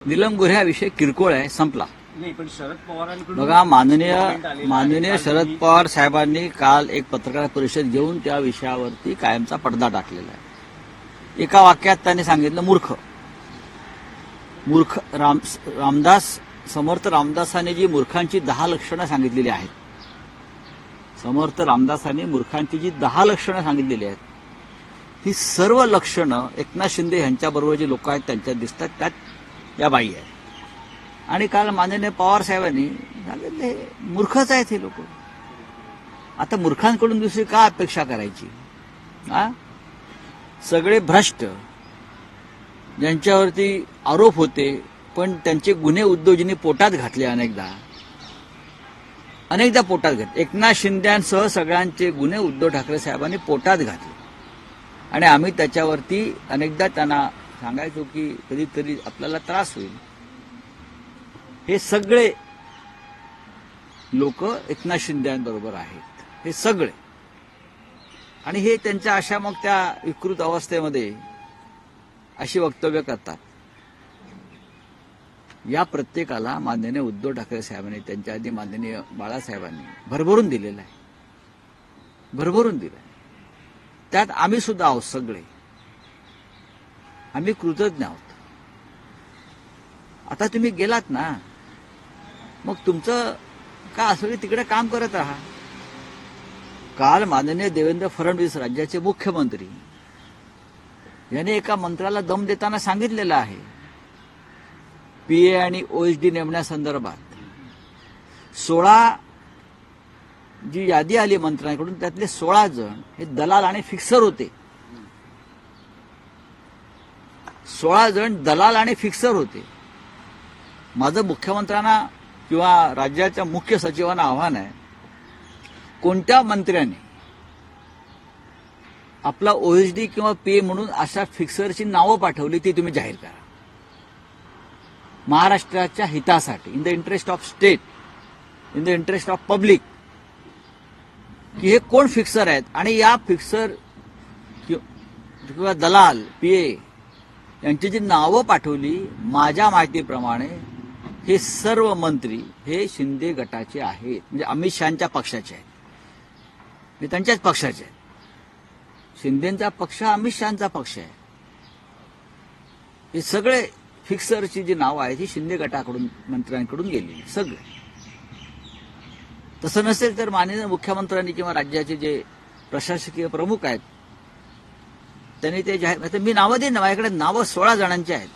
नीलम गोऱ्हे हा विषय किरकोळ आहे, संपला. नाही, पण शरद पवारांकडून बघा, माननीय comment आलेला आहे. शरद पवार साहेबांनी काल एक पत्रकार परिषद घेऊन त्या विषयावरती कायमचा पडदा टाकलेला आहे. एका वाक्यात त्यांनी सांगितलं मूर्ख. रामदास समर्थ रामदासांनी जी मूर्खांची 10 लक्षणं सांगितलेली आहेत, समर्थ रामदासांनी मूर्खांची जी 10 लक्षणं सांगितलेली आहेत, ही सर्व लक्षणं एकनाथ शिंदे यांच्याबरोबर जे लोक आहेत त्यांच्यात दिसतात, त्यात या बाई आहे. आणि काल माननीय पवार साहेबांनी सांगितले मूर्खच आहेत हे लोक. आता मूर्खांकडून दुसरी का अपेक्षा करायची? सगळे भ्रष्ट, ज्यांच्यावरती आरोप होते पण त्यांचे गुन्हे उद्योजनी पोटात घातले, अनेकदा पोटात घातले. एकनाथ शिंदेसह सगळ्यांचे गुन्हे उद्धव ठाकरे साहेबांनी पोटात घातले आणि आम्ही त्याच्यावरती अनेकदा त्यांना सांगायचो की कधीतरी आपल्याला त्रास होईल. हे सगळे लोक एकनाथ शिंदेबरोबर आहेत, हे सगळे. आणि हे त्यांच्या अशा मग त्या विकृत अवस्थेमध्ये अशी वक्तव्य करतात. या प्रत्येकाला माननीय उद्धव ठाकरे साहेबांनी, त्यांच्या आधी माननीय बाळासाहेबांनी भरभरून दिलेलं आहे, भरभरून दिलं आहे. त्यात आम्ही सुद्धा आहोत, सगळे आम्ही कृतज्ञ आहोत. आता तुम्ही गेलात ना, मग तुमचं का असं तिकडे काम करत राहा. काल माननीय देवेंद्र फडणवीस राज्याचे मुख्यमंत्री यांनी एका मंत्र्याला दम देताना सांगितलेलं आहे, पीए आणि ओएसडी नेमण्यासंदर्भात 16 जी यादी आली मंत्र्यांकडून, त्यातले 16 जण हे दलाल आणि फिक्सर होते. 16 जण दलाल आणि फिक्सर होते. माझं मुख्यमंत्र्यांना किंवा राज्याच्या मुख्य सचिवांना आव्हान आहे, कोणत्या मंत्र्याने आपला ओएसडी किंवा पीए म्हणून अशा फिक्सरची नावं पाठवली ती तुम्ही जाहीर करा. महाराष्ट्राच्या हितासाठी, in the interest of state, in the interest of public, की हे कोण फिक्सर आहेत. आणि या फिक्सर किंवा दलाल, पीए यांची जी नावं पाठवली, माझ्या माहितीप्रमाणे हे सर्व मंत्री हे शिंदे गटाचे आहेत, म्हणजे अमित शहाच्या पक्षाचे आहेत, हे त्यांच्याच पक्षाचे आहेत. शिंदेचा पक्ष अमित शहाचा पक्ष आहे. हे सगळे फिक्सरची जी नावं आहेत ही शिंदे गटाकडून, मंत्र्यांकडून गेलेली सगळे. तसं नसेल तर माननीय मुख्यमंत्र्यांनी किंवा राज्याचे जे प्रशासकीय प्रमुख आहेत त्यांनी ते जाहीर, मी नावं देईन ना, माझ्याकडे नावं 16 जणांची आहेत,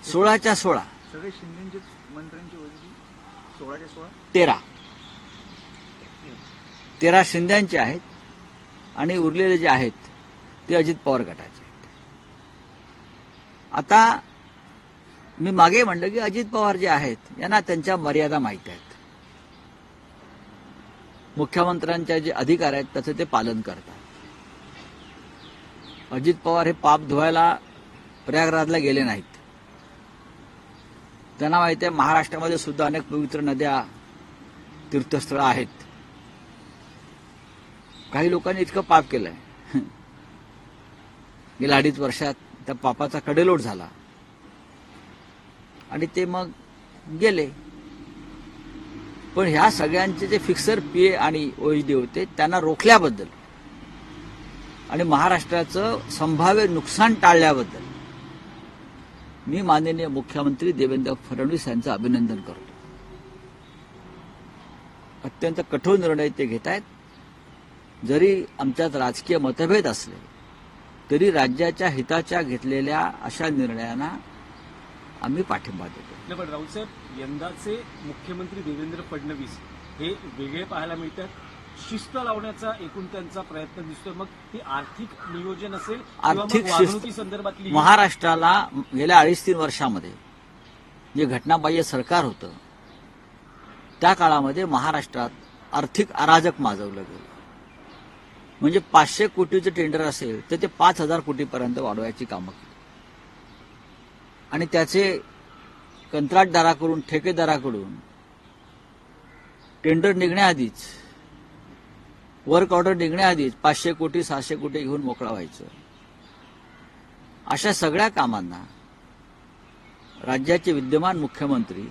16च्या 16. सगळे शिंदेचे मंत्र्यांची ओळखी 16च्या 16, 13 शिंद्यांचे आहेत आणि उरलेले जे आहेत ते अजित पवार गटाचे आहेत. आता मी मागे म्हणलं की अजित पवार जे आहेत यांना त्यांच्या मर्यादा माहीत आहेत. मुख्यमंत्र्यांच्या जे अधिकार आहेत त्याचं ते पालन करतात. अजित पवार हे पाप धुवायला प्रयागराजला गेले नाहीत. त्यांना माहिती आहे महाराष्ट्रामध्ये सुद्धा अनेक पवित्र नद्या, तीर्थस्थळं आहेत. काही लोकांनी इतकं पाप केलंय, गेल्या 2.5 वर्षात त्या पापाचा कडेलोट झाला आणि ते मग गेले. पण ह्या सगळ्यांचे जे फिक्सर पीए आणि ओएसडी होते त्यांना रोखल्याबद्दल आणि महाराष्ट्राचं संभाव्य नुकसान टाळल्याबद्दल मी माननीय मुख्यमंत्री देवेंद्र फडणवीस यांचं अभिनंदन करतो. अत्यंत कठोर निर्णय ते घेत आहेत. जरी आमच्यात राजकीय मतभेद असले तरी राज्याच्या हिताच्या घेतलेल्या अशा निर्णयांना आम्ही पाठिंबा देतो. पण राऊतसाहेब, यंदाचे मुख्यमंत्री देवेंद्र फडणवीस हे वेगळे पाहायला मिळतात. शिस्त लावण्याचा एकूण त्यांचा प्रयत्न दिसतोय. मग ती आर्थिक नियोजन असेल, आर्थिक शिस्त संदर्भातली महाराष्ट्राला गेल्या 2.5-3 वर्षामध्ये जे घटनाबाह्य सरकार होतं त्या काळामध्ये महाराष्ट्रात आर्थिक अराजक माजवलं गेलं. म्हणजे 500 कोटीचं टेंडर असेल तर ते 5,000 कोटीपर्यंत वाढवायची कामं केली आणि त्याचे कंत्राटदाराकडून, ठेकेदाराकडून टेंडर निघण्याआधीच, वर्क ऑर्डर निघण्याआधीच 500 कोटी 600 कोटी घेऊन मोकळा व्हायचं. अशा सगळ्या कामांना राज्याचे विद्यमान मुख्यमंत्री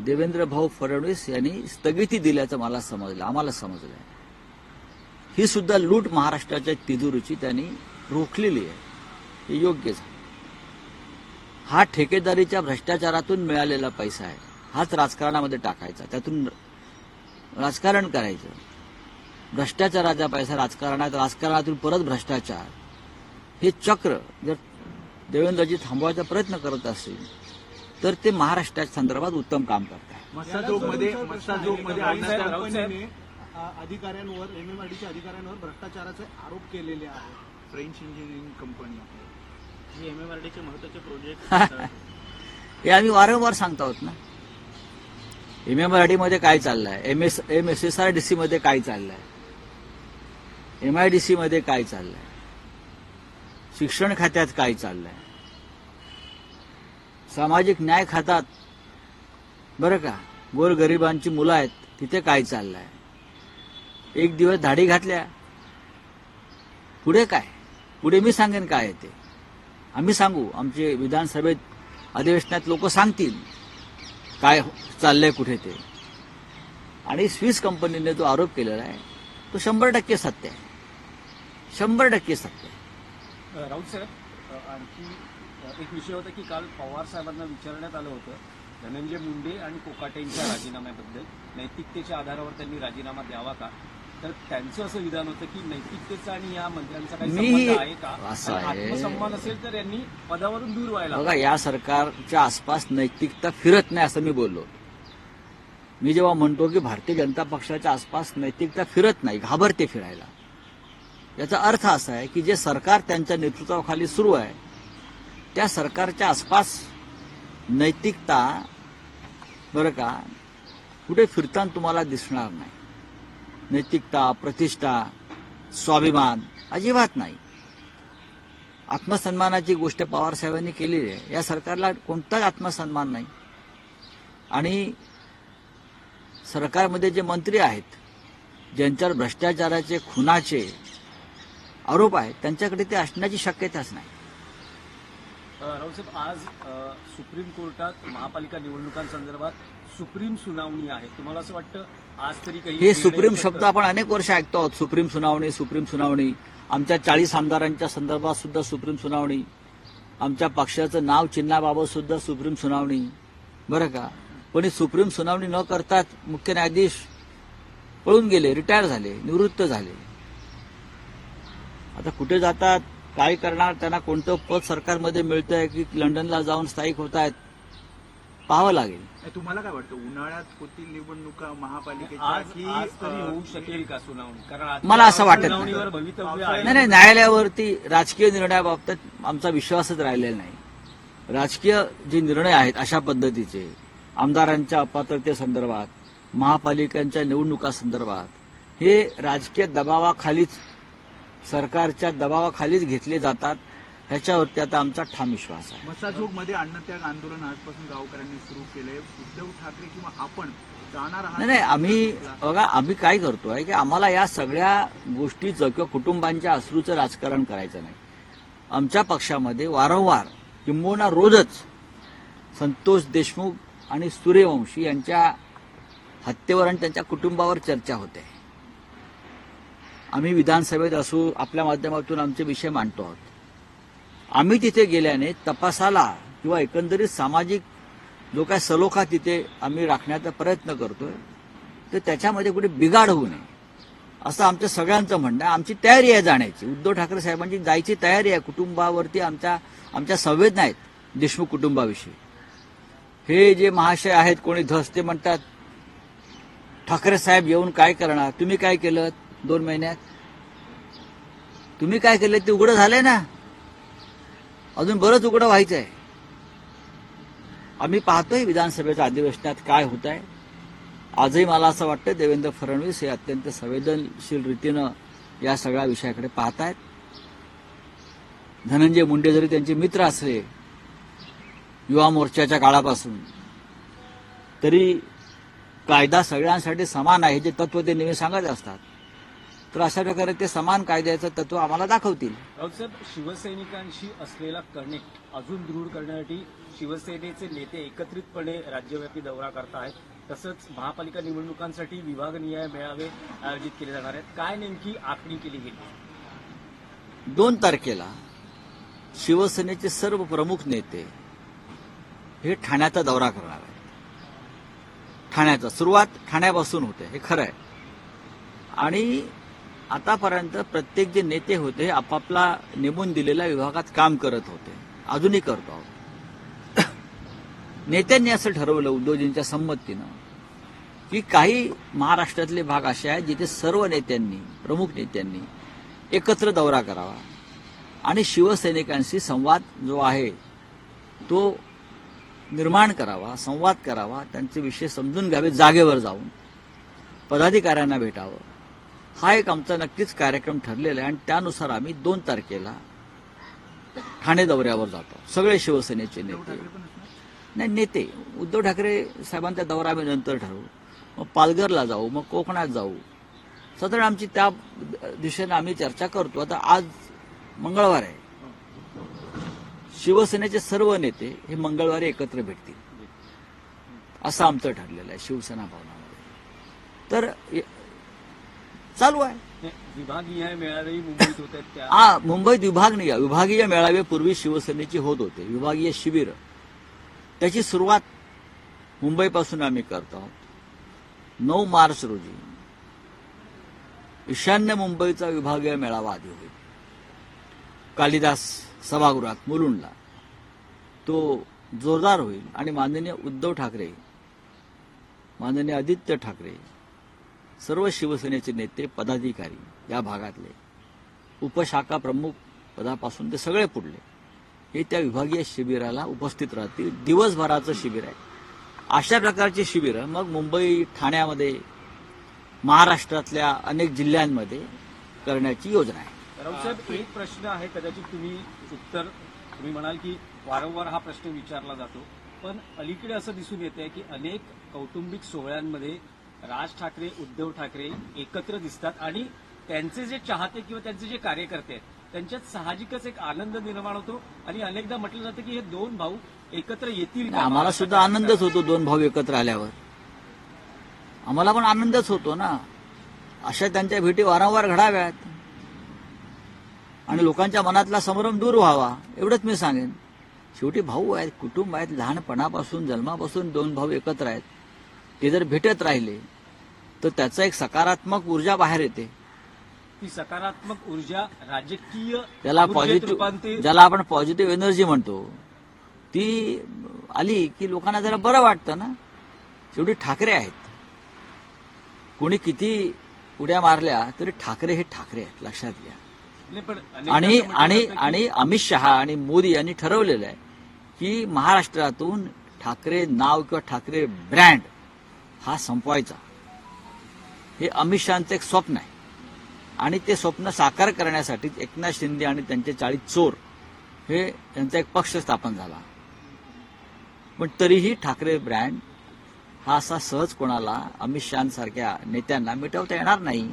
देवेंद्र भाऊ फडणवीस यांनी स्थगिती दिल्याचं मला समजलं, आम्हाला समजलं. ही सुद्धा लूट महाराष्ट्राच्या तिजोरीची त्यांनी रोखलेली आहे. हे योग्यच आहे. हा ठेकेदारीच्या भ्रष्टाचारातून मिळालेला पैसा आहे. हाच राजकारणामध्ये टाकायचा, त्यातून राजकारण करायचं. भ्रष्टाचाराचा पैसा राजकारणातून परत भ्रष्टाचार, हे चक्र जर देवेंद्रजी थांबवायचा प्रयत्न करत असतील तर ते महाराष्ट्राच्या संदर्भात उत्तम काम करतात. मस्साजोगमध्ये कंपनीने अधिकाऱ्यांवर MMRDच्या अधिकाऱ्यांवर भ्रष्टाचाराचे आरोप केलेले आहेत. फ्रेंच इंजिनिअरिंग कंपनी ही MMRDचे महत्त्वाचे प्रोजेक्ट हे आम्ही वारंवार सांगतो आहोत ना. MMRD मध्ये काय चाललंय, MSSRDC मध्ये काय चाललंय, MIDC मध्ये काय चाललंय, शिक्षण खात्यात काय चाललंय, सामाजिक न्याय खात्यात बरं का गोरगरिबांची मुलं आहेत तिथे काय चाललंय. एक दिवस धाडी घातल्या, पुढे काय, पुढे मी सांगेन काय आहे ते. आम्ही सांगू, आमचे विधानसभेत अधिवेशनात लोक सांगतील काय चाललंय कुठे ते. आणि स्विस कंपनीने जो आरोप केलेला आहे तो 100% सत्य आहे, 100% सत्य आहे. राऊत साहेब, आणखी एक विषय होता की काल पवार साहेबांना विचारण्यात आलं होतं धनंजय मुंडे आणि कोकाटेंच्या राजीनाम्याबद्दल, नैतिकतेच्या आधारावर त्यांनी राजीनामा द्यावा का. तर त्यांचं असं विधान होतं की नैतिकतेचा आणि या मंत्र्यांचा काही संबंध आहे का, असं आहे. आत्मसन्मान असेल तर यांनी पदावरून दूर व्हायला बघा, या सरकारच्या आसपास नैतिकता फिरत नाही असं मी बोललो. मी जेव्हा म्हणतो की भारतीय जनता पक्षाच्या आसपास नैतिकता फिरत नाही, घाबरते फिरायला, याचा अर्थ असा आहे की जे सरकार त्यांच्या नेतृत्वाखाली सुरू आहे त्या सरकारच्या आसपास नैतिकता बरं का कुठे फिरताना तुम्हाला दिसणार नाही. नैतिकता, प्रतिष्ठा, स्वाभिमान अजिबात नाही. आत्मसन्मानाची गोष्ट पवार साहेबांनी केलेली आहे. या सरकारला कोणताच आत्मसन्मान नाही. आणि सरकारमध्ये जे मंत्री आहेत ज्यांच्यावर भ्रष्टाचाराचे, खुनाचे आरोप आहेत त्यांच्याकडे ते असण्याची शक्यताच नाही. राऊसाहेब, आज सुप्रीम कोर्टात महापालिका निवडणुकांसंदर्भात सुप्रीम सुनावणी आहे. तुम्हाला असं वाटतं आज तरी काही हे सुप्रीम शब्द आपण अनेक वर्ष ऐकतो आहोत. सुप्रीम सुनावणी, सुप्रीम सुनावणी. आमच्या 40 आमदारांच्या संदर्भात सुद्धा सुप्रीम सुनावणी, आमच्या पक्षाचं नाव चिन्हाबाबत सुद्धा सुप्रीम सुनावणी, बरं का. पण ही सुप्रीम सुनावणी न करताच मुख्य न्यायाधीश पळून गेले, रिटायर झाले, निवृत्त झाले. आता कुठे जातात, काय करणार, त्यांना कोणतं पद सरकारमध्ये मिळतंय की लंडनला जाऊन स्थायिक होत आहेत, पाहावं लागेल. तुम्हाला काय वाटतं, उन्हाळ्यात होतील निवडणुका महापालिकेच्या आज की तरी होऊ शकेल का सुनावणी? कारण आज मला असं वाटत नाही. सुनावणीवर भवितव्य आहे. नाही, न्यायालयावरती राजकीय निर्णयाबाबतीत आमचा विश्वासच राहिलेला नाही. राजकीय जे निर्णय आहेत अशा पद्धतीचे आमदारांच्या अपात्रतेसंदर्भात, महापालिकांच्या निवडणुकासंदर्भात, हे राजकीय दबावाखालीच, सरकारच्या दबावाखालीच घेतले जातात. ह्याच्यावरती आता आमचा ठाम विश्वास आहे. मस्साजोगमध्ये अन्नत्याग आंदोलन आजपासून गावकऱ्यांनी सुरू केलंय. उद्धव ठाकरे किंवा आपण जाणार आहात? नाही, आम्ही काय करतोय की आम्हाला या सगळ्या गोष्टीचं किंवा कुटुंबांच्या अश्रूचं राजकारण करायचं नाही. आमच्या पक्षामध्ये वारंवार किंबहुना रोजच संतोष देशमुख आणि सूर्यवंशी यांच्या हत्येवर आणि त्यांच्या कुटुंबावर चर्चा होते. आम्ही विधानसभेत असू, आपल्या माध्यमातून आमचे विषय मांडतो आहोत. आम्ही तिथे गेल्याने तपासाला किंवा एकंदरीत सामाजिक जो काय सलोखा तिथे आम्ही राखण्याचा प्रयत्न करतोय तर त्याच्यामध्ये कुठे बिघाड होऊ नये असं आमचं सगळ्यांचं म्हणणं आहे. आमची तयारी आहे जाण्याची. उद्धव ठाकरे साहेबांची जायची तयारी आहे. कुटुंबावरती आमच्या संवेदना आहेत देशमुख कुटुंबाविषयी. हे जे महाशय आहेत कोणी धस, ते म्हणतात ठाकरे साहेब येऊन काय करणार, तुम्ही काय केलं 2 महिन्यात, तुम्ही काय केलं ते उघडं झालंय ना, अजून बरंच उघडं व्हायचं आहे. आम्ही पाहतोय विधानसभेच्या अधिवेशनात काय होत आहे. आजही मला असं वाटतं देवेंद्र फडणवीस हे अत्यंत संवेदनशील रीतीनं या सगळ्या विषयाकडे पाहत आहेत. धनंजय मुंडे जरी त्यांचे मित्र असले युवा मोर्चाच्या काळापासून, तरी कायदा सगळ्यांसाठी समान आहे जे तत्व ते नेहमी सांगत असतात. तर अशा प्रकारे ते समान कायद्याचं तत्व आम्हाला दाखवतील. राऊत साहेब, शिवसैनिकांशी असलेला कनेक्ट अजून दृढ करण्यासाठी शिवसेनेचे नेते एकत्रितपणे राज्यव्यापी दौरा करतायत. तसंच महापालिका निवडणुकांसाठी विभागनिहाय मेळावे आयोजित केले जाणार आहेत. काय नेमकी आखणी केली गेली? 2 तारखेला शिवसेनेचे सर्व प्रमुख नेते हे ठाण्याचा दौरा करणार आहेत. ठाण्याचा सुरुवात ठाण्यापासून होते, हे खरं आहे. आणि आतापर्यंत प्रत्येक जे नेते होते हे आपापला नेमून दिलेल्या विभागात काम करत होते, अजूनही करतो आहोत. नेत्यांनी असं ठरवलं उद्धवजींच्या संमतीनं की काही महाराष्ट्रातले भाग असे आहेत जिथे सर्व नेत्यांनी, प्रमुख नेत्यांनी एकत्र दौरा करावा आणि शिवसैनिकांशी संवाद जो आहे तो निर्माण करावा, संवाद करावा, त्यांचे विषय समजून घ्यावे, जागेवर जाऊन पदाधिकाऱ्यांना भेटावं. हा एक आमचा नक्कीच कार्यक्रम ठरलेला आहे आणि त्यानुसार आम्ही 2 तारखेला ठाणे दौऱ्यावर जातो. सगळे शिवसेनेचे नेते, नाही नेते, उद्धव ठाकरे साहेबांचा दौरा आम्ही नंतर ठरवू. मग पालघरला जाऊ, मग कोकणात जाऊ. साधारण आमची त्या दिशेने आम्ही चर्चा करतो. आता आज मंगळवार आहे, शिवसेनेचे सर्व नेते हे मंगळवारी एकत्र भेटतील असं आमचं ठरलेलं आहे शिवसेना भवनामध्ये. तर चालू आहे. विभागनिहाय मेळावे मुंबईत होत आहेत त्या मुंबईत विभागीय मेळावे पूर्वी शिवसेनेचे होत होते, विभागीय शिबिर. त्याची सुरुवात मुंबईपासून आम्ही करतो आहोत. 9 मार्च रोजी ईशान्य मुंबईचा विभागीय मेळावा आधी होईल कालिदास सभागृहात मुलुंडला. तो जोरदार होईल आणि माननीय उद्धव ठाकरे, माननीय आदित्य ठाकरे, सर्व शिवसेनेचे नेते, पदाधिकारी या भागातले, उपशाखा प्रमुख पदापासून ते सगळे पुढले हे त्या विभागीय शिबिराला उपस्थित राहतील. दिवसभराचं शिबिर आहे. अशा प्रकारची शिबिरं मग मुंबई, ठाण्यामध्ये, महाराष्ट्रातल्या अनेक जिल्ह्यांमध्ये करण्याची योजना आहे. राऊत साहेब, एक प्रश्न आहे, कदाचित तुम्ही म्हणाल की वारंवार हा प्रश्न विचारला जातो, पण अलीकडे असं दिसून येत आहे की अनेक कौटुंबिक सोहळ्यांमध्ये राज ठाकरे, उद्धव ठाकरे एकत्र दिसतात आणि त्यांचे जे चाहते किंवा त्यांचे जे कार्यकर्ते आहेत त्यांच्यात साहजिकच एक आनंद निर्माण होतो आणि अनेकदा म्हटलं जातं की हे 2 भाऊ एकत्र येतील का? आम्हाला सुद्धा आनंदच होतो 2 भाऊ एकत्र आल्यावर. आम्हाला पण आनंदच होतो ना. अशा त्यांच्या भेटी वारंवार घडाव्यात आणि लोकांच्या मनातला संभ्रम दूर व्हावा, एवढंच मी सांगेन. शेवटी भाऊ आहेत, कुटुंब आहेत, लहानपणापासून जन्मापासून 2 भाऊ एकत्र आहेत. ते जर भेटत राहिले तर त्याचा एक सकारात्मक ऊर्जा बाहेर येते. ती सकारात्मक ऊर्जा राजकीय ज्याला ऊर्जेत रूपांतरित ज्याला आपण पॉझिटिव्ह एनर्जी म्हणतो ती आली की लोकांना जरा बरं वाटतं ना. शेवटी ठाकरे आहेत. कोणी किती उड्या मारल्या तरी ठाकरे हे ठाकरे आहेत, लक्षात घ्या. नाही, पण अनेकदा आणि असं म्हटलं आणि जातं की आणि अमित शहा आणि मोदी यांनी ठरवलेलं आहे की महाराष्ट्रातून ठाकरे नाव किंवा ठाकरे ब्रँड हा संपवायचा. हे अमित शहांचं एक स्वप्न आहे आणि ते स्वप्न साकार करण्यासाठी एकनाथ शिंदे आणि त्यांचे 40 चोर हे त्यांचा एक पक्ष स्थापन झाला. पण तरीही ठाकरे ब्रँड हा असा सहज कोणाला, अमित शहांसारख्या नेत्यांना मिटवता येणार नाही.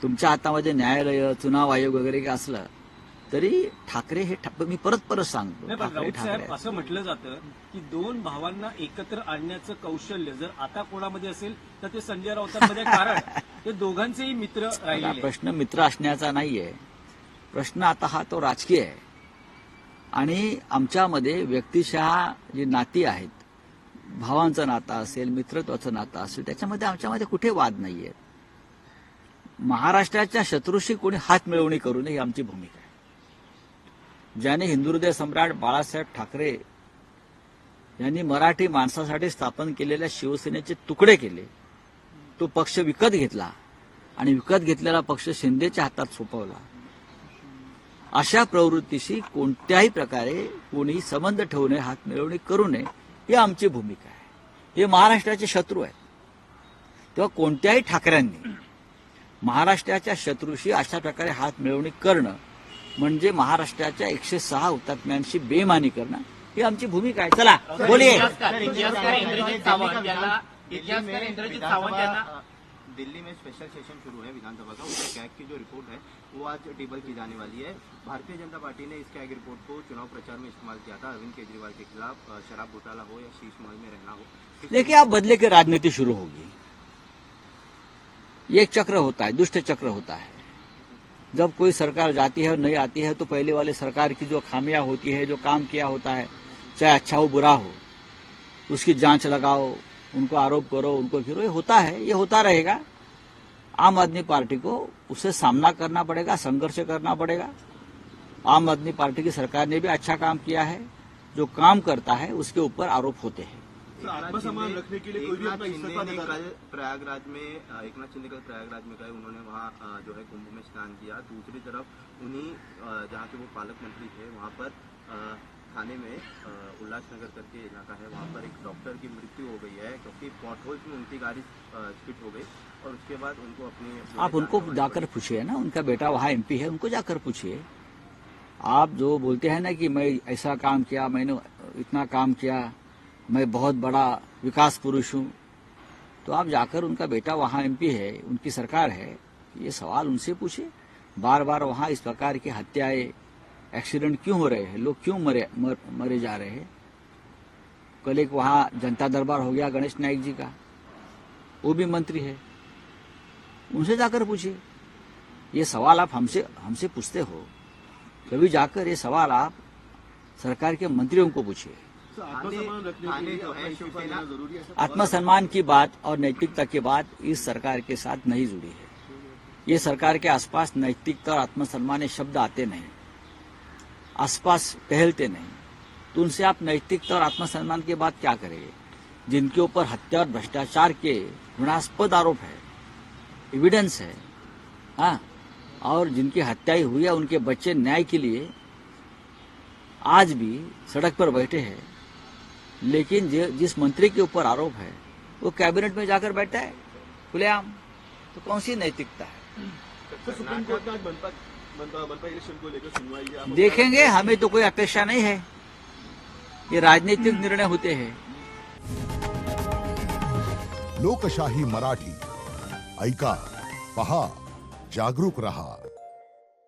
तुमच्या हातामध्ये न्यायालय, चुनाव आयोग वगैरे काय असलं तरी ठाकरे हे मी परत सांगतो, नाही, पण ठाकरे राऊत ठाकरे साहेब, आहेत. असं म्हटलं जातं की 2 भावांना एकत्र आणण्याचं कौशल्य जर आता कोणामध्ये असेल तर ते संजय राऊतांमध्ये, कारण ते दोघांचेही मित्र राहिलेले आहेत. प्रश्न मित्र असण्याचा नाहीये. प्रश्न आता हा तो राजकीय आहे आणि आमच्यामध्ये व्यक्तिशः जी नाती आहेत, भावांचं नातं असेल, मित्रत्वाचं नातं असेल, त्याच्यामध्ये आमच्यामध्ये कुठे वाद नाहीये. महाराष्ट्राच्या शत्रूशी कोणी हात मिळवणी करू नये ही आमची भूमिका आहे. ज्याने हिंदुहृदय सम्राट बाळासाहेब ठाकरे यांनी मराठी माणसासाठी स्थापन केलेल्या शिवसेनेचे तुकडे केले, तो पक्ष विकत घेतला आणि विकत घेतलेला पक्ष शिंदेच्या हातात सोपवला. अशा प्रवृत्तीशी कोणत्याही प्रकारे कोणी संबंध ठेवू नये, हात मिळवणी करू नये ही आमची भूमिका आहे. हे महाराष्ट्राचे शत्रू आहेत. तेव्हा कोणत्याही ठाकऱ्यांनी महाराष्ट्राच्या शत्रूशी अशा प्रकारे हात मिळवणी करणं म्हणजे महाराष्ट्राच्या 106 हुतात्म्यांशी बेईमानी करणं ही आमची भूमिका आहे. चला बोलिये. इतिहासकार इंद्रजित सावंत यांना दिल्ली में स्पेशल सेशन शुरू है विधानसभा का, उसके कैग की जो रिपोर्ट है वो आज टेबल की जाने वाली है। भारतीय जनता पार्टी ने इस कैग रिपोर्ट को चुनाव प्रचार में इस्तेमाल किया था अरविंद केजरीवाल के खिलाफ, शराब घोटाला हो या शीश महल में रहना हो। देखिए, आप बदले की राजनीति शुरू होगी। ये एक चक्र होता है, दुष्ट चक्र होता है। जब कोई सरकार जाती है और नहीं आती है तो पहले वाले सरकार की जो खामियां होती है, जो काम किया होता है, चाहे अच्छा हो बुरा हो, उसकी जांच लगाओ, उनको आरोप करो, उनको गिरो। ये होता है, ये होता रहेगा। आम आदमी पार्टी को उससे सामना करना पड़ेगा, संघर्ष करना पड़ेगा। आम आदमी पार्टी की सरकार ने भी अच्छा काम किया है। जो काम करता है उसके ऊपर आरोप होते हैं। आत्मसम्मान रखने के लिए कोई भी अपना इस्तीफा देता है। प्रयागराज में एकनाथ शिंदे कल प्रयागराज में गए, उन्होंने वहाँ जो है कुंभ में स्नान किया। दूसरी तरफ उन्हीं जहाँ के वो पालक मंत्री थे वहाँ पर थाने में उल्लासनगर करके इलाका है, वहाँ पर एक डॉक्टर की मृत्यु हो गई है क्योंकि पॉटहोल्स में उनकी गाड़ी स्किट हो गई और उसके बाद उनको अपनी। आप उनको जाकर पूछिए ना, उनका बेटा वहाँ एमपी है, उनको जाकर पूछिए। आप जो बोलते हैं ना कि मैं ऐसा काम किया, मैंने इतना काम किया, मैं बहुत बड़ा विकास पुरुष हूँ, तो आप जाकर उनका बेटा वहाँ एमपी है, उनकी सरकार है, ये सवाल उनसे पूछिए। बार बार वहाँ इस प्रकार की हत्याएं, एक्सीडेंट क्यों हो रहे हैं, लोग क्यों मरे जा रहे हैं। कल एक वहाँ जनता दरबार हो गया गणेश नाइक जी का, वो भी मंत्री है, उनसे जाकर पूछिए। ये सवाल आप हमसे पूछते हो, कभी जाकर ये सवाल आप सरकार के मंत्रियों को पूछिए। आत्मसम्मान रखने के लिए जो है अपना इस्तीफा शिवसेना देना जरूरी है। आत्मसम्मान की बात और नैतिकता की बात इस सरकार के साथ नहीं जुड़ी है। ये सरकार के आसपास नैतिकता और आत्मसम्मान ये शब्द आते नहीं, आसपास टहलते नहीं। तो उनसे आप नैतिकता और आत्मसम्मान की बात क्या करेंगे, जिनके ऊपर हत्या और भ्रष्टाचार के घृणास्पद आरोप है, एविडेंस है, हाँ, और जिनकी हत्याएं हुई है, उनके बच्चे न्याय के लिए आज भी सड़क पर बैठे हैं। लेकिन जिस मंत्री के ऊपर आरोप है वो कैबिनेट में जाकर बैठा है खुलेआम, तो कौन सी नैतिकता है। तो सुप्रीम कोर्ट का आज बनपा इलेक्शन को लेकर सुनवाई है। आप देखेंगे, हमें तो कोई अपेक्षा नहीं है, ये राजनीतिक निर्णय होते हैं। लोकशाही मराठी ऐका, पहा, जागरूक रहा।